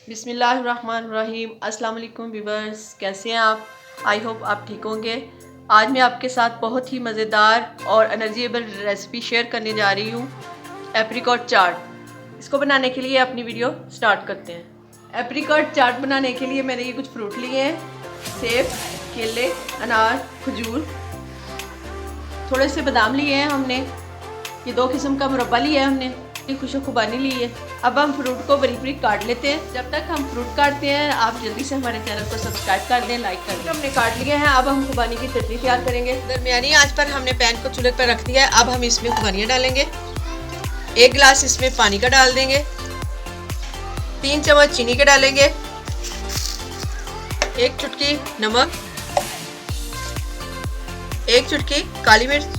बिस्मिल्लाहिर्रहमानिर्रहीम। अस्सलाम वालेकुम व्यूअर्स, कैसे हैं आप? आई होप आप ठीक होंगे। आज मैं आपके साथ बहुत ही मज़ेदार और एनर्जेबल रेसिपी शेयर करने जा रही हूँ, एप्रिकॉट चाट। इसको बनाने के लिए अपनी वीडियो स्टार्ट करते हैं। एप्रिकॉट चाट बनाने के लिए मैंने ये कुछ फ्रूट लिए हैं, सेब, केले, अनार, खजूर, थोड़े से बादाम लिए हैं हमने, ये 2 किस्म का मुरब्बा लिया है हमने, खुशो खुबानी ली है। अब हम फ्रूट को बारीक बारीक काट लेते हैं। जब तक हम फ्रूट काटते हैं आप जल्दी से हमारे चैनल को सब्सक्राइब कर दें, लाइक कर दें। हमने काट लिए हैं। अब हम खुबानी की चटनी तैयार करेंगे। दरमियानी आंच पर हमने पैन को चूल्हे पर रख दिया है। अब हम इसमें खुबानियाँ डालेंगे। 1 गिलास इसमें पानी का डाल देंगे। 3 चम्मच चीनी के डालेंगे। 1 चुटकी नमक, 1 चुटकी काली मिर्च।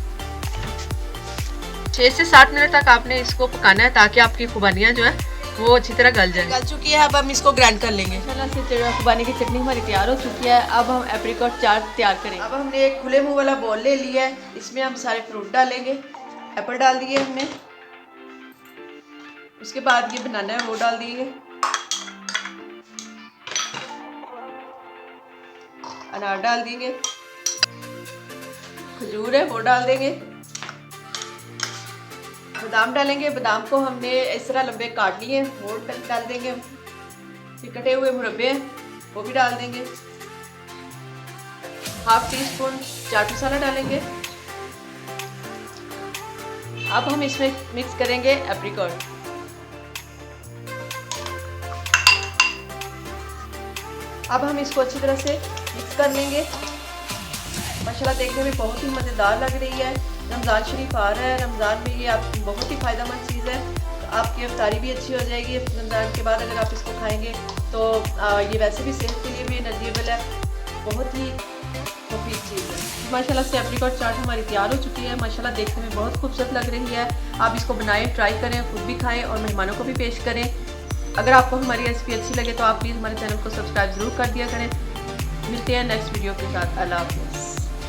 6 से 7 मिनट तक आपने इसको पकाना है ताकि आपकी खुबानियाँ जो है वो अच्छी तरह गल जाए। गल चुकी है, अब हम इसको ग्राइंड कर लेंगे। खुबानी की चटनी हमारी तैयार हो चुकी है। अब हम एप्रिकॉट चाट तैयार करेंगे। अब हमने एक खुले मुंह वाला बॉल ले लिया है, इसमें हम सारे फ्रूट डालेंगे। एप्पल डाल दिए हमने, उसके बाद ये बनाना है वो डाल दिए, अनार डाल देंगे, खजूर है वो डाल देंगे, बादाम डालेंगे। बादाम को हमने इस तरह लंबे काट लिए हैं वो डाल देंगे। फिर कटे हुए मुरब्बे हैं वो भी डाल देंगे। 1/2 टीस्पून चाट मसाला डालेंगे। अब हम इसमें मिक्स करेंगे एप्रिकॉट। अब हम इसको अच्छी तरह से मिक्स कर लेंगे। माशाल्लाह देखने में बहुत ही मज़ेदार लग रही है। रमज़ान शरीफ आ रहा है, रमज़ान में ये आपकी बहुत ही फ़ायदेमंद चीज़ है। आपकी इफ्तारी भी अच्छी हो जाएगी रमज़ान के बाद अगर आप इसको खाएंगे तो। ये वैसे भी सेहत के लिए भी एनर्जेबल है, बहुत ही मुफीद चीज़ है। माशाल्लाह से एप्रिकॉट चाट हमारी तैयार हो चुकी है। माशाल्लाह देखने में बहुत खूबसूरत लग रही है। आप इसको बनाएं, ट्राई करें, खुद भी खाएँ और मेहमानों को भी पेश करें। अगर आपको हमारी रेसिपी अच्छी लगे तो आप प्लीज़ हमारे चैनल को सब्सक्राइब ज़रूर कर दिया करें। मिलते हैं नेक्स्ट वीडियो के साथ। अल्लाह हाफ़िज़।